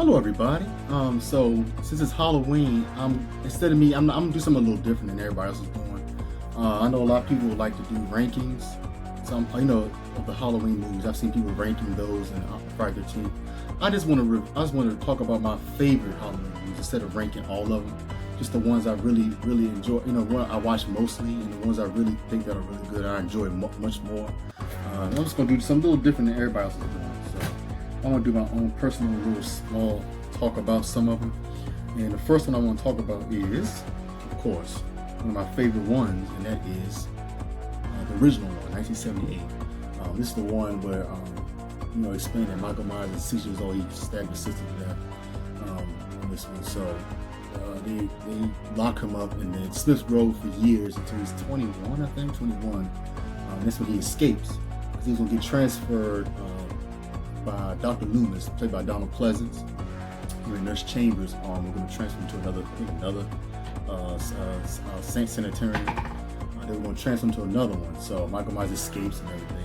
Hello, everybody. So since it's Halloween, I'm gonna do something a little different than everybody else is doing. I know a lot of people would like to do rankings. Some, of the Halloween movies. I've seen people ranking those and Friday the 13th. I just want to talk about my favorite Halloween movies instead of ranking all of them. Just the ones I really, really enjoy. One I watch mostly, and the ones I really think that are really good. I enjoy much more. I'm just gonna do something a little different than everybody else is doing. So I want to do my own personal little small talk about some of them. And the first one I want to talk about is, of course, one of my favorite ones, and that is the original one, 1978. This is the one where, explained that Michael Myers is 6 years old. He stabbed his sister to death in this one. So they lock him up in the Smiths Grove for years until he's 21, I think, 21. That's when he escapes because he's going to get transferred by Dr. Loomis, played by Donald Pleasance. Here in Nurse Chambers, we're going to transfer him to another Saint Sanitarium. They were going to transfer him to another one. So Michael Myers escapes and everything.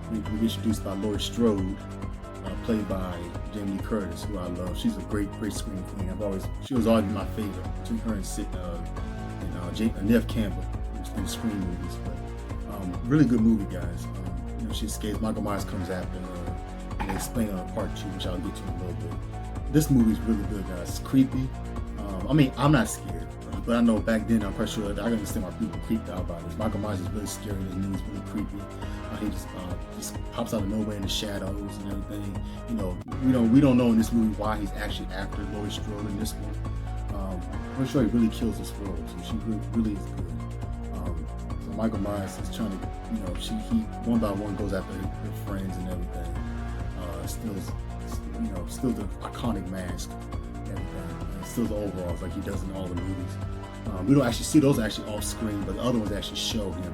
And then we get introduced by Laurie Strode, played by Jamie Lee Curtis, who I love. She's a great screen queen. She was always my favorite between her and Neve Campbell in screen movies. But really good movie, guys. She escapes. Michael Myers comes after her, and they explain on part 2, which I'll get to in a little bit. This movie is really good, guys. It's creepy. I'm not scared, but I know back then I'm quite sure that I can understand why people creeped out by this. Michael Myers is really scary. His movie is really creepy. He just pops out of nowhere in the shadows and everything. We don't know in this movie why he's actually after Laurie Strode in this one. I'm sure he really kills this role, so she really is good. So Michael Myers is trying to, he one by one goes after her friends and everything. Still the iconic mask and everything. And still the overalls like he does in all the movies. We don't actually see those actually off screen, but the other ones actually show him.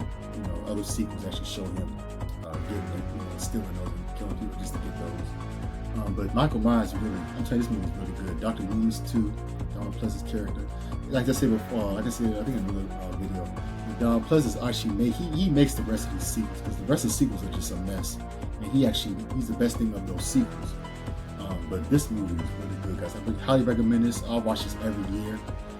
Other sequels actually show him stealing those and killing people just to get those. But Michael Myers I'm telling you, this movie is really good. Dr. Loomis too, Donald Pleasance's character. Like I said before, I think in another video, Donald Pleasance actually he makes the rest of these sequels because the rest of the sequels are just a mess, and he's the best thing of those sequels. But this movie is really good, guys. I would highly recommend this. I'll watch this every year.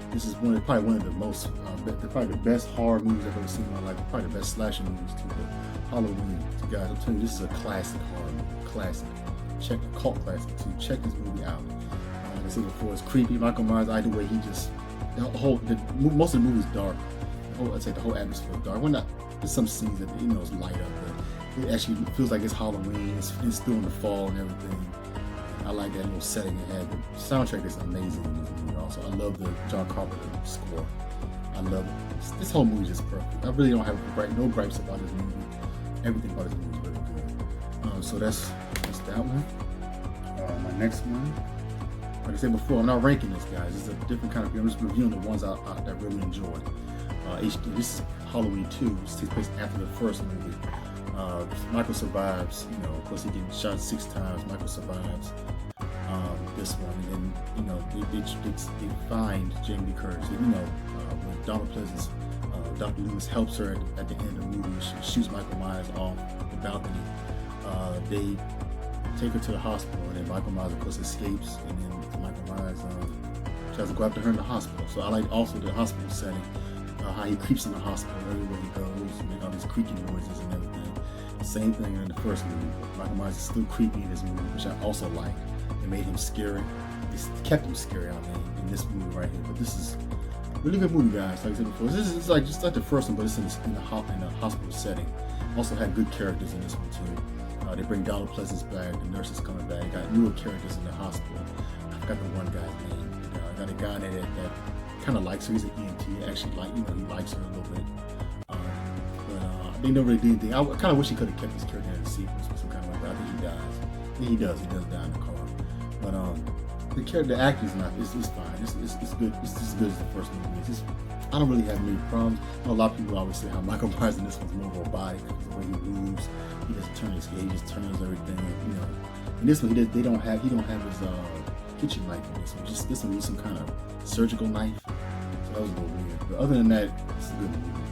This is probably one of the most, probably the best horror movies I've ever seen in my life. Probably the best slasher movies too. But Halloween, so guys, I'm telling you, this is a classic horror movie. Classic. Check a cult classic too. Check this movie out. Like I said before, it's creepy. Michael Myers, either way, most of the movie is dark. The whole atmosphere is dark. There's some scenes that it's light up, but it actually feels like it's Halloween. It's still in the fall and everything. I like that little setting it had. The soundtrack is amazing in this movie also. I love the John Carpenter score. I love it. This whole movie is just perfect. I really don't have no gripes about this movie. Everything about this movie is really good. So that's that one. My next one, like I said before, I'm not ranking this, guys. It's a different kind of film. I'm just reviewing the ones I really enjoyed. This is Halloween 2. This takes place after the first movie. Michael survives. Of course, he gets shot 6 times. Michael survives this one, and then they find Jamie Lee Curtis. When Donald Pleasance, Dr. Loomis helps her at the end of the movie. She shoots Michael Myers off the balcony. They take her to the hospital, and then Michael Myers, of course, escapes, and then Michael Myers tries to go after her in the hospital. So I like also the hospital setting, how he creeps in the hospital everywhere he goes, make all these creaking noises and everything. Same thing in the first movie. Michael Myers is still creepy in this movie, which I also like. It made him scary. It kept him scary, in this movie right here. But this is a really good movie, guys. Like I said before, this is just like the first one, but it's in the hospital setting. Also had good characters in this one too. They bring Donald Pleasance back. The nurse is coming back. Got newer characters in the hospital. I forgot the one guy's name. Got a guy that kind of likes her. He's an EMT. Actually, he likes her a little bit. They never really did anything. I kind of wish he could have kept his character in the sequels for some kind of way, but I think he dies. Yeah, he does. He does die in the car. But the acting's not. It's fine. It's good. It's as good as the first movie. I don't really have any problems. A lot of people always say how Michael Myers in this one's more robotic because the way he moves. He doesn't turn his head. He just turns everything. In this one, he don't have his kitchen knife in this one. This one needs some kind of surgical knife. So that was a little weird. But other than that, it's a good movie.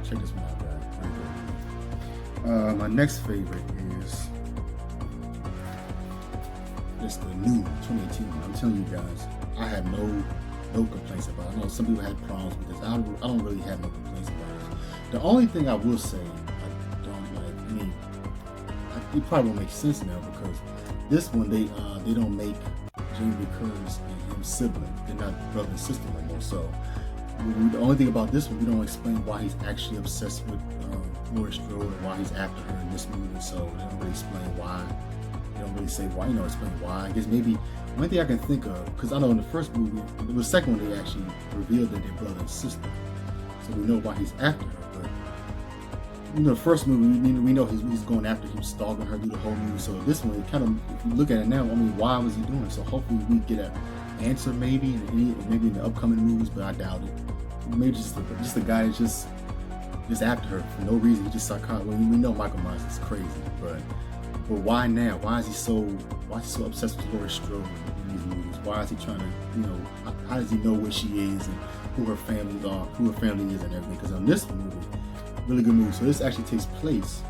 Check this one out, guys. Very good. My next favorite is It's the new 2018. I'm telling you guys, I have no complaints about it. I know some people had problems with this. I don't really have no complaints about it. The only thing I will say I don't like, I mean, it probably won't make sense now because this one they don't make Jamie Lee Curtis and him siblings. They're not brother and sister no more. So the only thing about this one, we don't explain why he's actually obsessed with Laurie Strode and why he's after her in this movie. So they don't really explain why. They don't really say why. Explain why. I guess maybe one thing I can think of, because I know in the first movie, the second one, they actually revealed that they're brother and sister. So we know why he's after her. But the first movie, we know he's going after him, stalking her through the whole movie. So this one, it kind of, if you look at it now, I mean, why was he doing it? So hopefully we get an answer maybe in the upcoming movies, but I doubt it. Maybe just a guy that's just after her for no reason. He just psychotic. Well, we know Michael Myers is crazy, but why now? Why is he so obsessed with Laurie Strode in these movies? Why is he trying to, how does he know where she is and who her family is and everything? Because on this movie, really good movie. So this actually takes place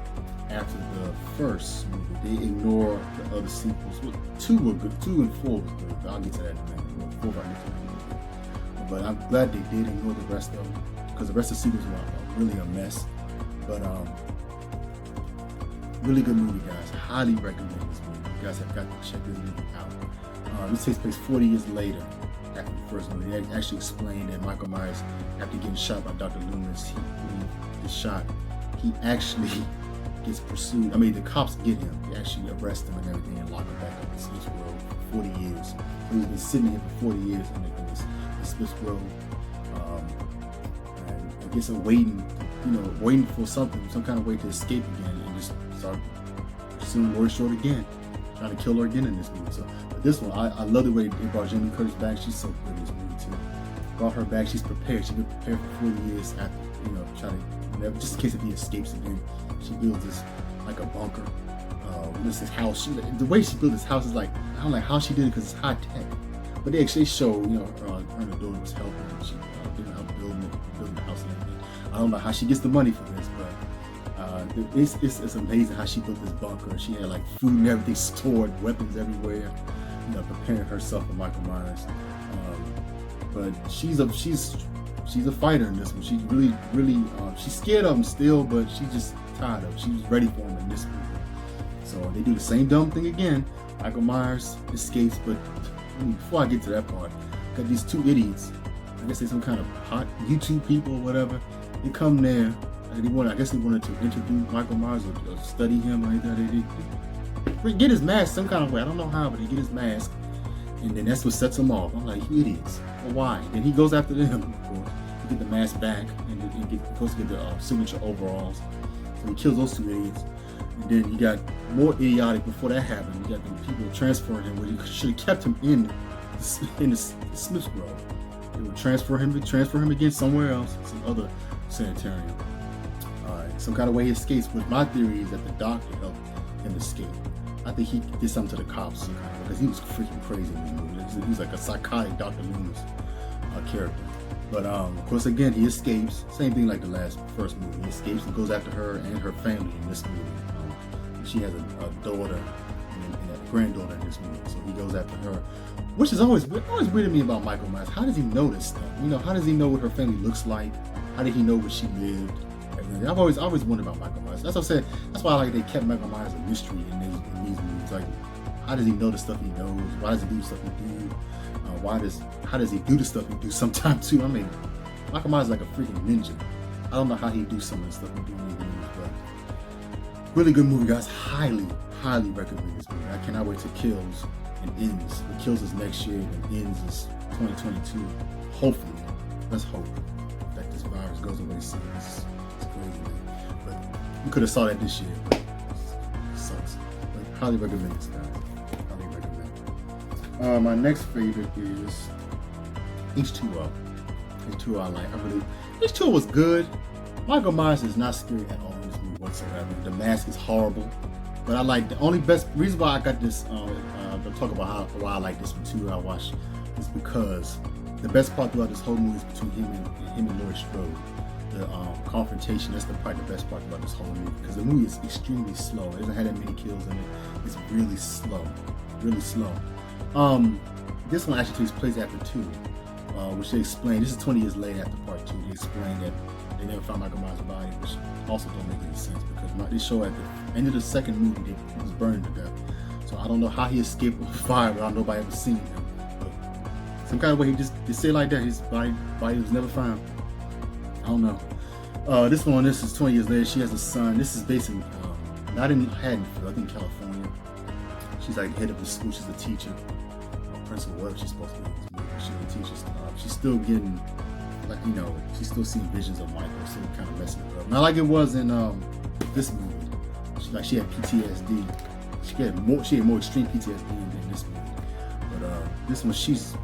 after the first movie. They ignore the other sequels. Well, 2 were good. 2 and 4 was good. I'll get to that in a minute. 4 I'll get to that in a minute. But I'm glad they did ignore the rest of them because the rest of the sequels were really a mess. But really good movie, guys. Highly recommend this movie. You guys have got to check this movie out. This takes place 40 years later after the first movie. They actually explained that Michael Myers, after getting shot by Dr. Loomis, when he gets shot, he actually gets pursued. I mean, the cops get him. They actually arrest him and everything and lock him back up in Smith's Road for 40 years. So he's been sitting here for 40 years in Smith's Road. And I guess waiting for some kind of way to escape again and just start pursuing Laurie Strode again, trying to kill her again in this movie. So, but this one, I love the way they brought Jamie Lee Curtis back. She's so good in this movie too. Brought her back. She's prepared. She's been prepared for 40 years after, trying to, just in case if he escapes again. She builds this like a bunker. This is house. The way she built this house is like, I don't like how she did it because it's high tech. But they actually show, her and the daughter was helping. She didn't help building the house and everything. I don't know how she gets the money for this, but it's amazing how she built this bunker. She had like food and everything stored, weapons everywhere, preparing herself for Michael Myers. But she's a fighter in this one. She's really she's scared of him still, but she's just tired of him. She's ready for him in this movie. So they do the same dumb thing again. Michael Myers escapes, but before I get to that part, got these 2 idiots. I guess they're some kind of hot YouTube people or whatever. They come there. I guess they wanted to interview Michael Myers or study him like that. They get his mask some kind of way. I don't know how, but they get his mask. And then that's what sets him off. I'm like, you idiots. Well, why? Then he goes after them, of course. He get the mask back and he goes to get the signature overalls. So he kills those 2 idiots. And then you got more idiotic before that happened. You got the people transferring him where you should have kept him in the Smith's Grove. They would transfer him again somewhere else, some other sanitarium. Some kind of way he escapes, but my theory is that the doctor helped him escape. I think he did something to the cops some kind of way, because he was freaking crazy in this movie. He was like a psychotic Dr. Loomis character. But of course, again, he escapes. Same thing like the first movie. He escapes and goes after her and her family in this movie. She has a daughter and a granddaughter in this movie, so he goes after her. Which is always weird to me about Michael Myers. How does he know this stuff? How does he know what her family looks like? How did he know where she lived? I've always wondered about Michael Myers. That's what I said. That's why they kept Michael Myers a mystery in these movies. Like, how does he know the stuff he knows? Why does he do the stuff he do? How does he do the stuff he do sometimes too? I mean, Michael Myers is like a freaking ninja. I don't know how he do some of the stuff he do in these movies, but really good movie, guys. Highly recommend this movie. I cannot wait till Kills and ends. It Kills is next year and ends is 2022. Hopefully, let's hope that this virus goes away soon. It's crazy, man. But we could have saw that this year, but it sucks. But highly recommend this, guys. Highly recommend. My next favorite is H2O. H2O I like. H2O was good. Michael Myers is not scary at all in this movie whatsoever. The mask is horrible. But I like the only best reason why I got this, to talk about why I like this one too, I watched, is because the best part throughout this whole movie is between him and Laurie Strode. The confrontation, that's the best part about this whole movie, because the movie is extremely slow. It doesn't have that many kills in it. It's really slow. really slow. This one actually takes place after 2, which they explain. This is 20 years later after part 2. They explain that they never found Michael Myers' body, which also don't make any sense because they show at the end of the second movie that he was burned to death. So I don't know how he escaped with fire without nobody ever seen him. But some kind of way they say it like that. His body was never found. I don't know. This is 20 years later. She has a son. This is based in not in Haddonfield, I think California. She's like head of the school. She's a teacher, principal, whatever she's supposed to be in this movie. She's a teacher. She's still getting, like, she's still seeing visions of Michael, so kind of messing her up. Not like it was in this movie. She had PTSD. She had more extreme PTSD than this movie. But this one, she's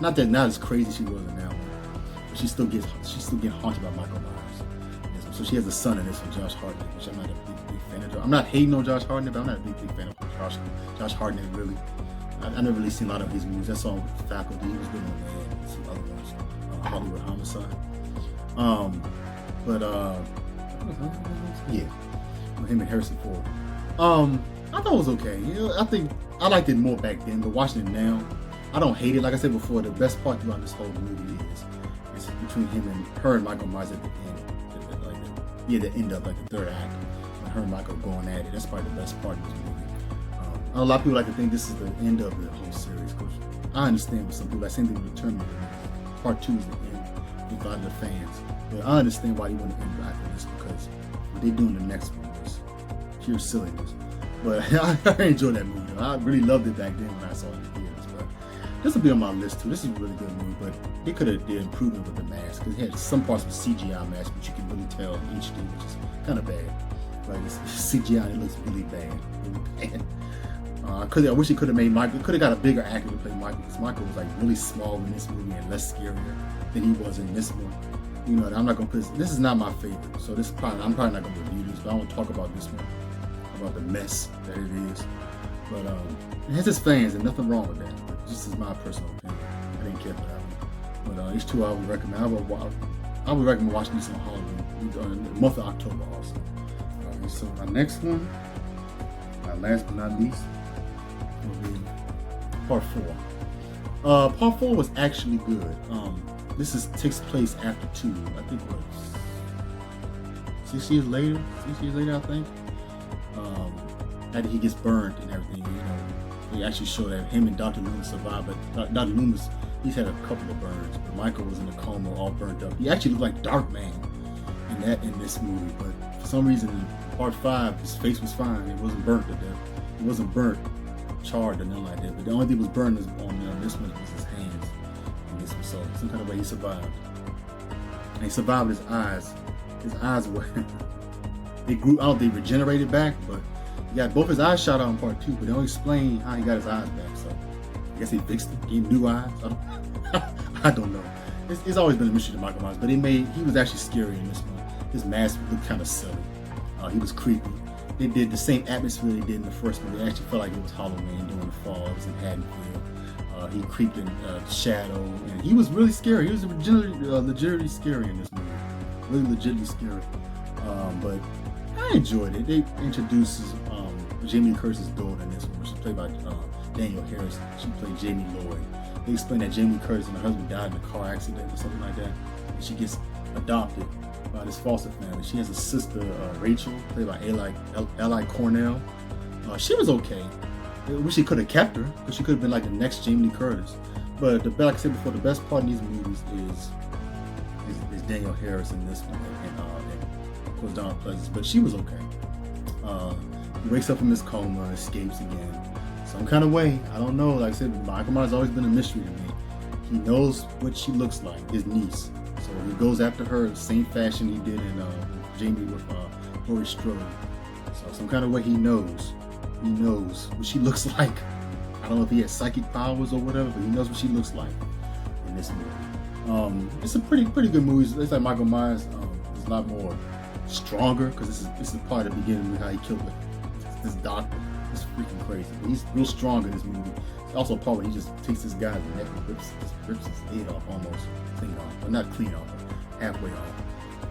not as crazy as she was in that one, but she's still getting haunted by Michael Myers. So she has a son in this one, Josh Hartnett, which I'm not a big fan of. I'm not hating on Josh Hartnett, but I'm not a big fan of Josh Hartnett, really. I never really seen a lot of his movies. I saw him with Faculty. He was good on that, and some other ones. Hollywood Homicide. Him and Harrison Ford. I thought it was okay. I think I liked it more back then, but watching it now, I don't hate it. Like I said before, the best part throughout this whole movie is between her and Michael Myers at the end. The end of like the third act, when her and Michael going at it. That's probably the best part of this movie. A lot of people like to think this is the end of the whole series, because I understand with some people. I same thing with the Terminator. Part 2 is the end with a lot of the fans, but I understand why they want to end after this, because what they do in the next one is pure silliness. But I enjoyed that movie. I really loved it back then when I saw it in the theaters. But this will be on my list too. This is a really good movie, but they could have did improvement with the mask, because it had some parts with CGI mask, which you can really tell in HD, which is kind of bad. Like it's CGI, it looks really bad. I wish it could have made Michael. Could have got a bigger actor to play Michael, because Michael was like really small in this movie and less scarier than he was in this one. I'm not gonna put this is not my favorite, so I'm probably not gonna review this, but I want to talk about this one, about the mess that it is. But it has its fans, and nothing wrong with that. But this is my personal opinion. I didn't care for that one. But these two I would recommend. I would recommend watching this on Halloween, in the month of October also. So my next one, last but not least, will be part 4. Part 4 was actually good. This takes place after 2. I think it was 6 years later. 6 years later, I think. After he gets burned and everything, they actually show that him and Dr. Loomis survived. But Dr. Loomis, he's had a couple of burns, but Michael was in a coma, all burnt up. He actually looked like Darkman in this movie, but for some reason in part 5, his face was fine. It wasn't burnt to death. It wasn't burnt, charred, or nothing like that. But the only thing that was burned on this one was his hands. And this one, so some kind of way he survived. And he survived his eyes. His eyes were they grew out. They regenerated back, but he got both his eyes shot out in part 2. But they don't explain how he got his eyes back. So I guess he fixed it, gave him new eyes. I don't know. It's always been a mystery to Michael Myers, but he was actually scary in this one. His mask looked kind of silly. He was creepy. They did the same atmosphere they did in the first one. They actually felt like it was Halloween during the fall. It was in Haddonfield. He creeped in the shadow, and he was really scary. He was legitimately scary in this movie. Really legitimately scary. But I enjoyed it. They introduced Jamie Lee Curtis's daughter in this one, which is played by Danielle Harris. She played Jamie Lloyd. They explained that Jamie Lee Curtis and her husband died in a car accident or something like that, and she gets adopted by this foster family. She has a sister, Rachel, played by Eli Cornell. She was okay. I wish she could have kept her, because she could have been like the next Jamie Lee Curtis. But like I said before, the best part in these movies is Danielle Harris in this one, and of course Donald Pleasence. But she was okay. He wakes up from his coma, escapes again. Some kind of way, I don't know. Like I said, Michael Myers has always been a mystery to me. He knows what she looks like, his niece. So he goes after her the same fashion he did in Jamie with Laurie Strode. So some kind of way he knows what she looks like. I don't know if he has psychic powers or whatever, but he knows what she looks like in this movie. It's a pretty good movie. It's like Michael Myers is a lot more stronger, because this is the part of the beginning of how he killed this doctor. It's freaking crazy. But he's real strong in this movie. It's also a part where he just takes this guy's neck and rips his head off, almost clean off, but not clean off, but halfway off.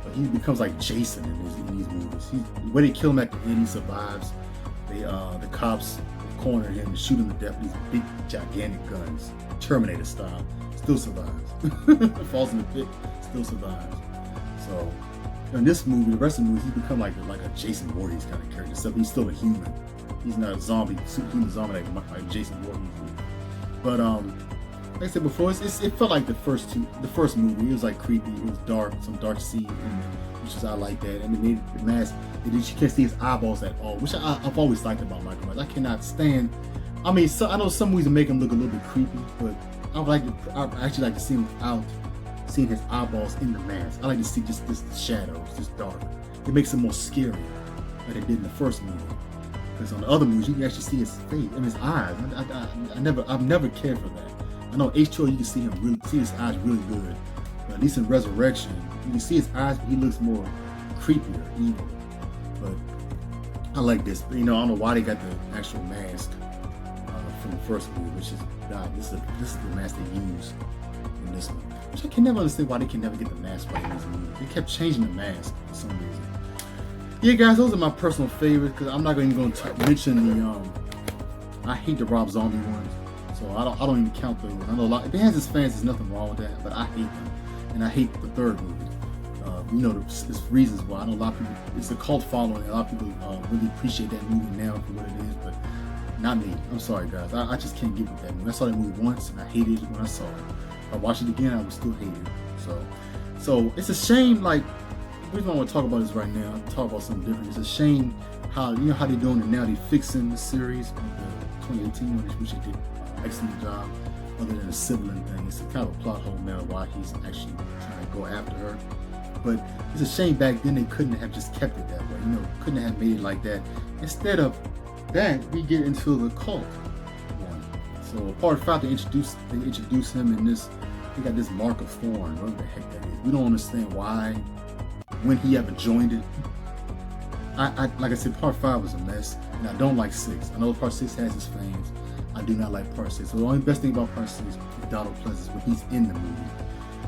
But he becomes like Jason in these movies. When they kill him at the end, he survives. The cops corner him and shoot him to death with these big, gigantic guns, Terminator style. Still survives. Falls in the pit, still survives. So in this movie, the rest of the movie, he's become like a Jason Voorhees kind of character, except he's still a human. He's not a zombie, superhuman zombie like Jason Voorhees. But like I said before, it felt like the first movie. It was like creepy. It was dark, some dark scene, which is I like that. And they made the mask. You can't see his eyeballs at all, which I've always liked about Michael Myers. I cannot stand. I mean, I know some movies make him look a little bit creepy, but I actually like to see him without seeing his eyeballs in the mask. I like to see just the shadows, just dark. It makes him more scary than it did in the first movie. Because on the other movies, you can actually see his face and his eyes. I've never cared for that. I know H2O, you can see his eyes really good. But at least in Resurrection, you can see his eyes, but he looks more creepier, evil. But I like this. But, I don't know why they got the actual mask from the first movie, which is this is the mask they use in this one. Which I can never understand why they can never get the mask right in this movie. They kept changing the mask for some reason. Yeah, guys, those are my personal favorites because I'm not even going to mention the. I hate the Rob Zombie ones, so I don't even count those. I know a lot. If it has its fans, there's nothing wrong with that, but I hate them, and I hate the third movie. There's reasons why. I know a lot of people. It's a cult following. A lot of people really appreciate that movie now for what it is, but not me. I'm sorry, guys. I just can't get with that movie. I saw that movie once, and I hated it when I saw it. If I watched it again, I would still hate it. So it's a shame. Like, the reason I want to talk about this right now, talk about something different. It's a shame how how they're doing it now. They're fixing the series, the 2018 one, which they did an excellent job. Other than a sibling thing, it's a kind of a plot hole now why he's actually trying to go after her. But it's a shame back then they couldn't have just kept it that way. Couldn't have made it like that. Instead of that, we get into the cult one. So part 5, they introduce him in this. He got this mark of thorn, whatever the heck that is. We don't understand why, when he ever joined it. Like I said, part 5 was a mess, and I don't like 6. I know part 6 has its fans. I do not like part 6. So the only best thing about part 6 is Donald Pleasence when he's in the movie.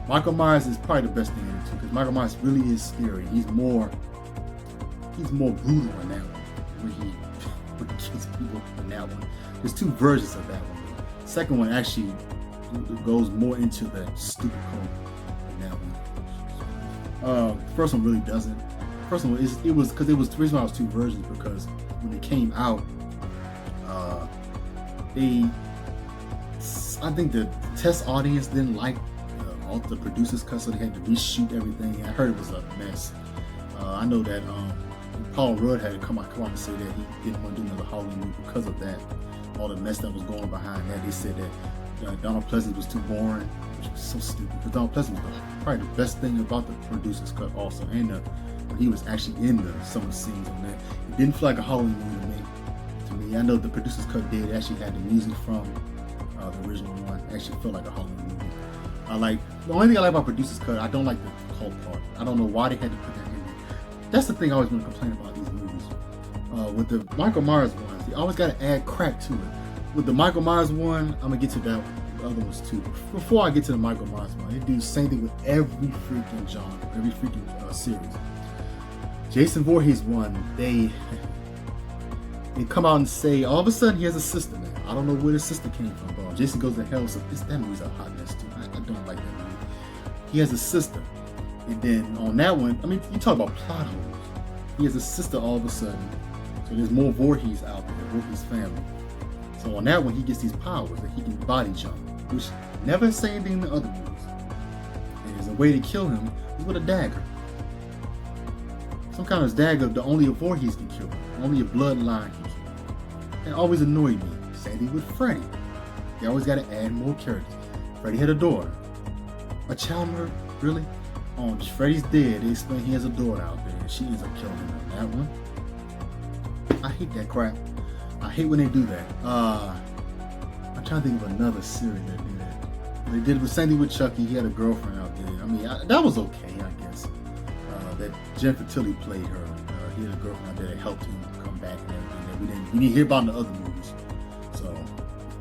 Michael Myers is probably the best thing in it too, because Michael Myers really is scary. He's more brutal in that one, where he kills people in that one. There's 2 versions of that one. The second one actually goes more into the stupid cult in that one. The first one really doesn't. The first one the reason why it was 2 versions because when it came out, I think the test audience didn't like all the producers cut, so they had to reshoot everything. I heard it was a mess. I know that Paul Rudd had to come out and say that he didn't want to do another Halloween movie because of that. All the mess that was going behind that. They said that Donald Pleasence was too boring, which was so stupid. Because Donald Pleasence was probably the best thing about the producers cut also, and he was actually in some of the scenes on that. It didn't feel like a Halloween movie to me. I know the producers cut did actually had the music from the original one. It actually felt like a Halloween movie. The only thing I like about producer's cut, I don't like the cult part. I don't know why they had to put that in there. That's the thing I always want to complain about these movies. With the Michael Myers ones, they always got to add crap to it. With the Michael Myers one, I'm gonna get to that one. The other ones too. Before I get to the Michael Myers one, they do the same thing with every freaking genre, every freaking series. Jason Voorhees one, they come out and say all of a sudden he has a sister now. I don't know where the sister came from, bro. Jason Goes to Hell, so that movie's a hot mess too. I don't like that movie. He has a sister, and then on that one, I mean, you talk about plot holes. He has a sister all of a sudden, so there's more Voorhees out there, Voorhees family. So on that one, he gets these powers that he can body jump, which never say anything in the other movies. And there's a way to kill him is with a dagger. Some kind of dagger that only a Voorhees can kill him, only a bloodline can kill him. That always annoyed me. Same thing with Freddy. They always got to add more characters. Freddy had a daughter. A child murder? Really? Oh, Freddy's dead. They explain he has a daughter out there, and she ends up killing him on that one. I hate that crap. I hate when they do that. I'm trying to think of another series that did that. They did the same thing with Chucky. He had a girlfriend out there. I mean, that was okay, I guess. That Jennifer Tilly played her. He had a girlfriend out there that helped him come back and everything that we didn't hear about in the other movies. So,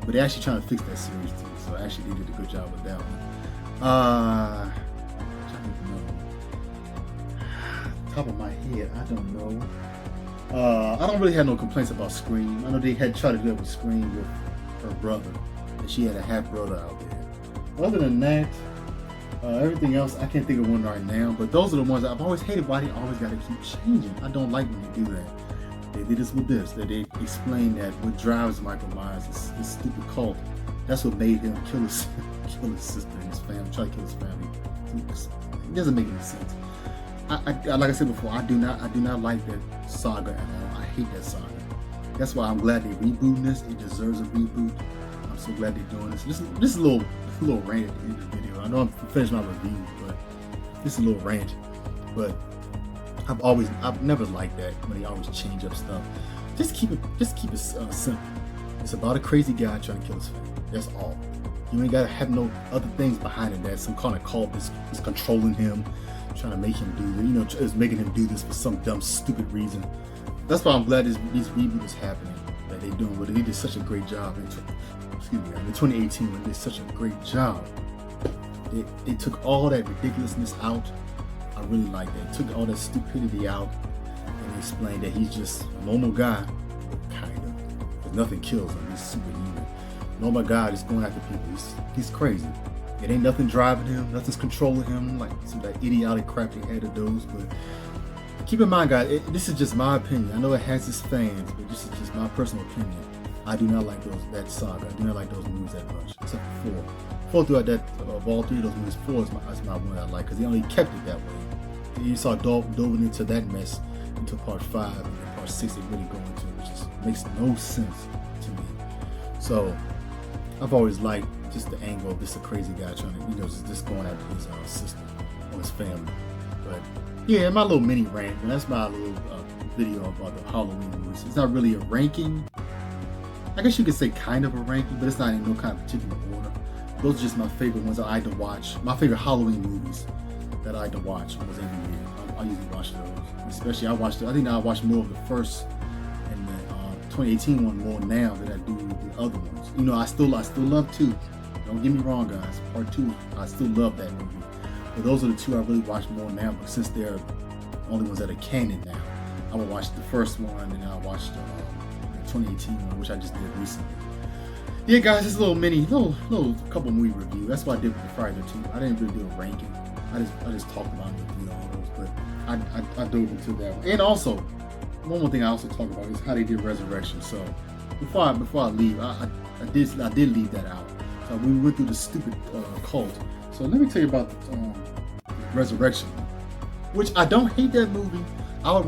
but they're actually trying to fix that series too. So actually, they did a good job with that one. I'm trying to think of another one. Top of my head, I don't know. I don't really have no complaints about Scream. I know they had tried to do that with Scream with her brother, and she had a half brother out there. Other than that, everything else, I can't think of one right now, but those are the ones I've always hated. Why they always got to keep changing. I don't like when they do that. They did this with this. That they explained that what drives Michael Myers is this stupid cult. That's what made him kill his sister and his family, try to kill his family. It doesn't make any sense. I like I said before, I do not like that saga at all. I hate that saga. That's why I'm glad they're rebooting this. It deserves a reboot. I'm so glad they're doing this. This is a little rant at the end of the video. I know I'm finished my review, but this is a little rant. But I've never liked that when they always change up stuff. Just keep it simple. It's about a crazy guy trying to kill his family. That's all. You ain't gotta have no other things behind it. That some kind of cult is controlling him, trying to make him do, is making him do this for some dumb, stupid reason. That's why I'm glad this reboot is happening. That they're doing what they did such a great job in 2018 when they did such a great job. They took all that ridiculousness out. I really like that. They took all that stupidity out and they explained that he's just a normal guy, kind of. Because nothing kills him. He's superhuman. Normal guy is going after people. He's crazy. It ain't nothing driving him. Nothing's controlling him like some of that idiotic crap they had of those. But keep in mind, guys, this is just my opinion. I know it has its fans, but this is just my personal opinion. I do not like that saga. I do not like those movies that much, except for 4. 4 throughout that, of all 3 of those movies, 4 is my one I like, because they only kept it that way. You saw dove into that mess until part 5, and then part 6 they really go into, which just makes no sense to me. So I've always liked just the angle of this a crazy guy trying to, just going after his sister or his family. But yeah, my little mini rant, and that's my little video about the Halloween movies. It's not really a ranking. I guess you could say kind of a ranking, but it's not in no kind of particular order. Those are just my favorite ones that I like to watch. My favorite Halloween movies that I like to watch almost every year. I usually watch those. Especially I think I watch more of the first and the 2018 one more now than I do the other ones. I still love 2. Don't get me wrong, guys. Part 2, I still love that movie. But those are the 2 I really watch more now. But since they're the only ones that are canon now, I will watch the first one and I'll watch the 2018 one, which I just did recently. Yeah, guys, this little couple movie review. That's what I did with the Friday 2. I didn't really do a ranking. I just talked about it and all those, but I dove into that one. And also, one more thing I also talked about is how they did Resurrection. So before I leave, I did leave that out. So we went through the stupid cult. So let me tell you about Resurrection, which I don't hate that movie. I would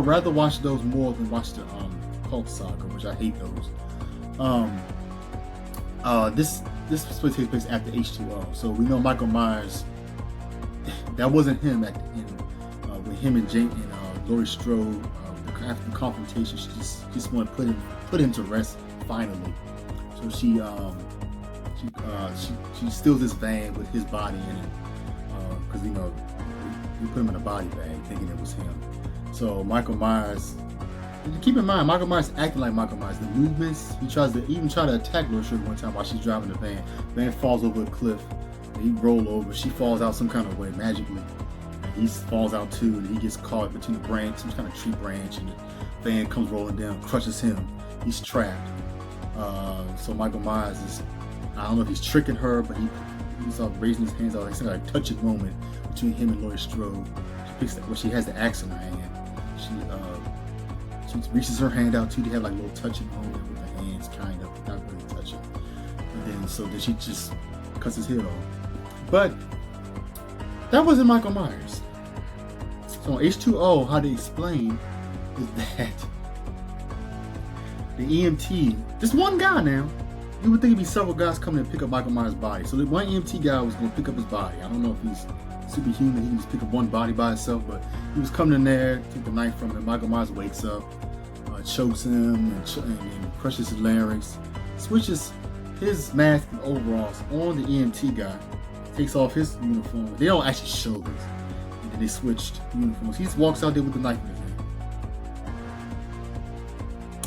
rather watch those more than watch the cult saga, which I hate those. This was supposed to take place after H2O, so we know Michael Myers. That wasn't him at the end. With him and Jane and Laurie Strode, after the confrontation, she just wanted to put him to rest finally. So she steals this van with his body in it, because we put him in a body bag thinking it was him. So Michael Myers. Keep in mind, Michael Myers acting like Michael Myers. The movements, he try to attack Laurie Strode one time while she's driving the van. The van falls over a cliff. And he roll over. She falls out some kind of way magically. And he falls out too, and he gets caught between the branch, some kind of tree branch, and the van comes rolling down, crushes him. He's trapped. So Michael Myers is, I don't know if he's tricking her, but he's raising his hands out. It's like a touching moment between him and Laurie Strode. She has the axe in her hand. She reaches her hand out too. They have like a little touching moment with the hands, kind of, not really touching. And then she just cuts his head off. But that wasn't Michael Myers. So on H2O, how they explain is that the EMT, just one guy now. You would think it'd be several guys coming and pick up Michael Myers' body. So the one EMT guy was going to pick up his body. I don't know if he's superhuman, he can just pick up one body by itself, but he was coming in there, took the knife from him. Michael Myers wakes up, chokes him, and crushes his larynx, switches his mask and overalls on the EMT guy, takes off his uniform. They don't actually show this, and then they switched uniforms. He just walks out there with the knife in his hand.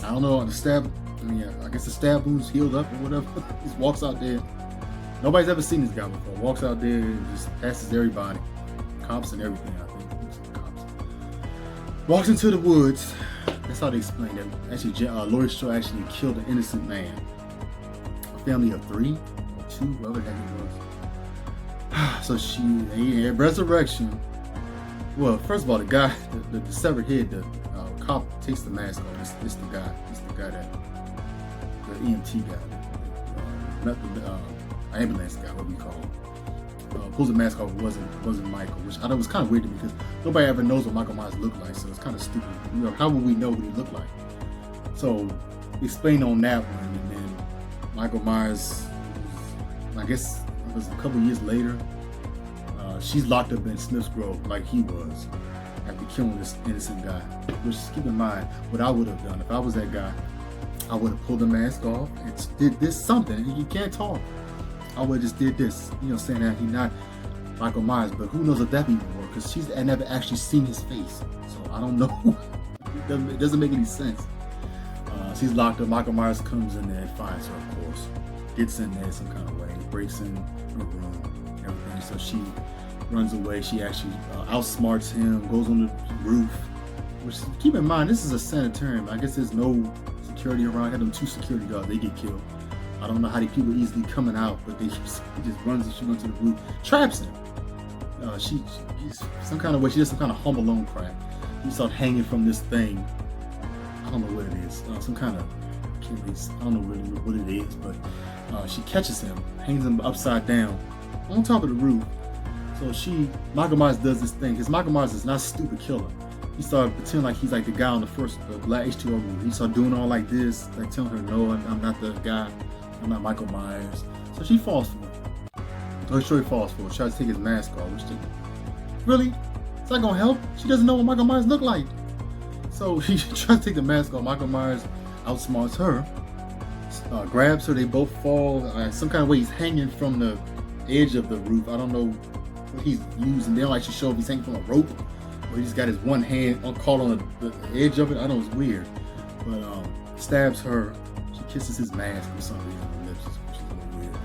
I don't know, I guess the stab wound's healed up or whatever. He just walks out there. Nobody's ever seen this guy before. Walks out there and just passes everybody. Cops and everything, I think. Cops. Walks into the woods. That's how they explain it. Actually, Laurie Strode actually killed an innocent man. A family of 3 or 2, whatever the heck it was. So she, at resurrection. Well, first of all, the guy, the severed head, the cop takes the mask off. It's the guy. It's the guy that, the EMT guy, not the ambulance guy, what we call him. Pulls the mask off. Wasn't Michael, which I thought was kind of weird to me because nobody ever knows what Michael Myers looked like, so it's kind of stupid. You know, how would we know what he looked like? So explain on that one, and then Michael Myers, I guess it was a couple years later. She's locked up in Smith's Grove like he was after killing this innocent guy. Which, keep in mind, what I would have done if I was that guy, I would have pulled the mask off and did this something. He can't talk. I would have just did this, you know, saying that he's not Michael Myers, but who knows if that even work? Because she's never actually seen his face, so I don't know. It doesn't make any sense. She's locked up. Michael Myers comes in there and finds her, of course. Gets in there some kind of way, breaks in her room, everything. So she runs away. She actually outsmarts him, goes on the roof. Which, keep in mind, this is a sanitarium. I guess there's no security around. I had them 2 security guards. They get killed. I don't know how these people easily coming out, but he just runs and she runs to the roof, traps him. She's some kind of way. She does some kind of Home Alone crap. He starts hanging from this thing. I don't know what it is. Some kind of, I don't know really what it is, but she catches him, hangs him upside down on top of the roof. So Michael Myers does this thing, because Michael Myers is not a stupid killer. He started pretending like he's like the guy on the first Black H2O movie. He started doing all like this, like telling her, no, I'm not the guy. I'm not Michael Myers. So she falls for him. Or sure he falls for her. Tries to take his mask off, which didn't. Really? It's not gonna help. She doesn't know what Michael Myers looked like. So he tries to take the mask off. Michael Myers outsmarts her, grabs her. They both fall. Some kind of way he's hanging from the edge of the roof. I don't know what he's using. They don't actually show if he's hanging from a rope or he's got his one hand caught on the edge of it. I know it's weird, but stabs her. She kisses his mask for some reason on her lips, which is a little weird.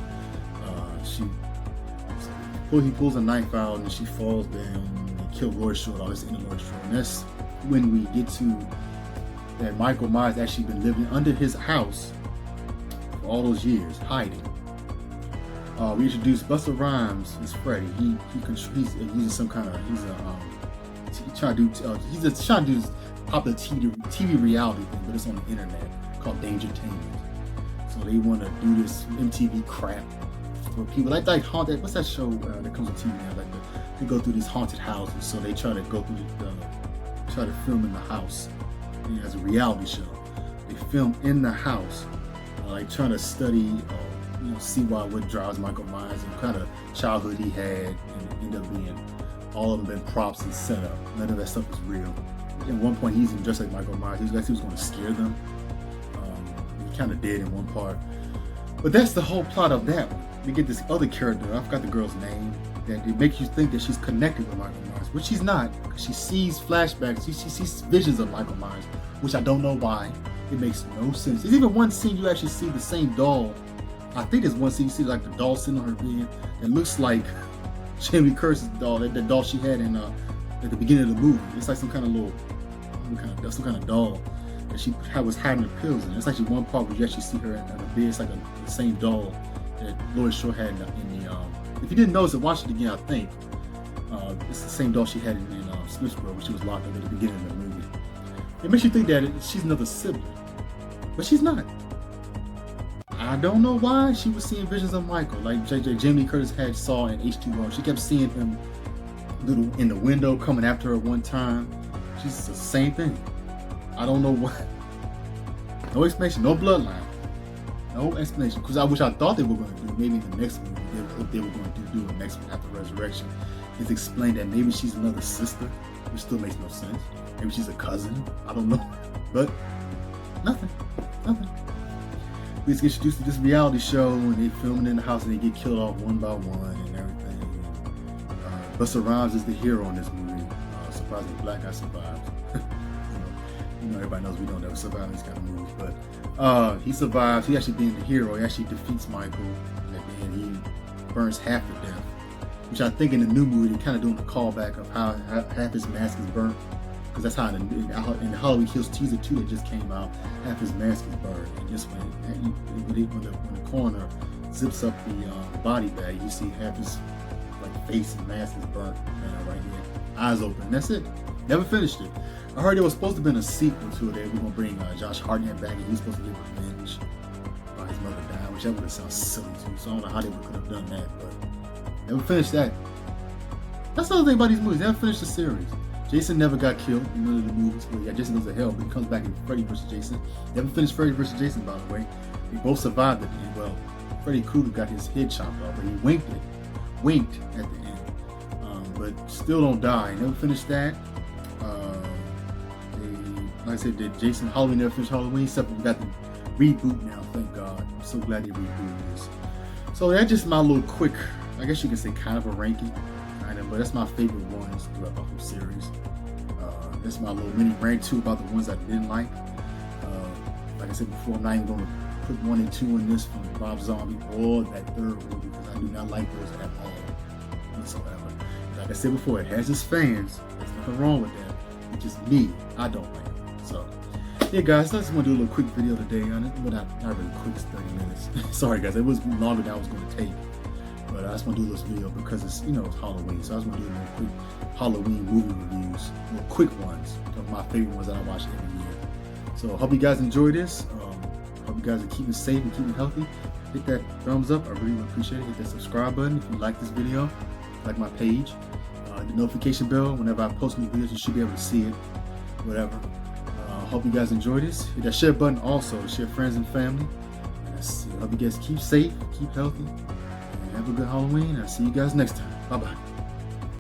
He pulls a knife out and she falls down and kills Laurie Strode. All this into Laurie Strode. And that's when we get to that Michael Myers actually been living under his house for all those years, hiding. We introduced Busta Rhymes as Freddy. He's using some kind of he's trying to do this popular TV reality thing, but it's on the internet called Dangertainment. So they want to do this MTV crap for people like haunted. What's that show that comes on TV now? Like they go through these haunted houses. So they try to go through try to film in the house as a reality show. They film in the house, like trying to study, see what drives Michael Myers and kind of childhood he had, and it ended up being all of them been props and set up. None of that stuff was real. At one point, he's even dressed like Michael Myers. He was going to scare them. He kind of did in one part, but that's the whole plot of that one. We get this other character. I forgot the girl's name. That it makes you think that she's connected with Michael Myers, which she's not. She sees flashbacks. She sees visions of Michael Myers, which I don't know why. It makes no sense. There's even one scene you actually see the same doll. I think there's one scene you see like the doll sitting on her bed. It looks like Jamie Lee Curtis's doll, the doll she had in at the beginning of the movie. It's like some kind of doll that she was hiding her pills in. It's actually one part where you actually see her in the bed. It's like the same doll that Laurie Strode had in the. If you didn't notice it, watch it again. I think it's the same doll she had in Smith's Grove, when she was locked up at the beginning of the movie. It makes you think that she's another sibling, but she's not. I don't know why she was seeing visions of Michael, like Jamie Lee Curtis saw in H2O. She kept seeing him in the window coming after her one time. She's the same thing. I don't know what. No explanation, no bloodline, no explanation. Because I thought they were going to do maybe in the next movie, if they were going to do the next one after Resurrection, is explain that maybe she's another sister, which still makes no sense. Maybe she's a cousin. I don't know, but nothing. We just get introduced to this reality show, and they film it in the house, and they get killed off one by one and everything. Busta Rhymes is the hero in this movie. Surprisingly, the black guy survived. Everybody knows we don't ever survive in these kind of movies, but he survives. He actually being the hero. He actually defeats Michael, and he burns half to death. Which I think in the new movie they're kind of doing a callback of how half his mask is burnt. because that's how in the Halloween Kills teaser 2 that just came out, half his mask is burned. And just when the coroner zips up the body bag, you see half his like face and mask is burnt right here, eyes open. That's it. Never finished it. I heard there was supposed to have been a sequel to it. They were gonna bring Josh Hartnett back, and he's supposed to get revenge by his mother dying, which that would have sounded silly too. So I don't know how they could have done that, but never finished that. That's the other thing about these movies. They never finished the series. Jason never got killed in none of the movies. Well, yeah, Jason goes to hell, but he comes back in Freddy vs. Jason. Never finished Freddy vs. Jason, by the way. They both survived at the end. Well, Freddy Krueger got his head chopped off, but he winked at the end. But still don't die. Never finished that. Like I said, Jason Halloween never finished Halloween, except we got the reboot now. Thank God. I'm so glad they rebooted this. So that's just my little quick, I guess you can say, kind of a ranking. But that's my favorite ones throughout the whole series. That's my little mini rant too about the ones I didn't like. Like I said before, I'm not even going to put 1 and 2 in this from Rob Zombie or that third movie because I do not like those at all whatsoever. Like I said before, it has its fans. There's nothing wrong with that. It's just me. I don't like it. So, yeah, guys, I just want to do a little quick video today. But not really quick, it's 30 minutes. Sorry, guys, it was longer than I was going to take. But I just want to do this video because it's, it's Halloween. So I just want to do a little quick Halloween movie reviews, little quick ones of my favorite ones that I watch every year. So I hope you guys enjoy this. Hope you guys are keeping safe and keeping healthy. Hit that thumbs up. I really would appreciate it. Hit that subscribe button if you like this video, like my page. The notification bell. Whenever I post new videos, you should be able to see it. Whatever. Hope you guys enjoy this. Hit that share button also to share friends and family. And I hope you guys keep safe, keep healthy. Have a good Halloween. I'll see you guys next time. Bye-bye.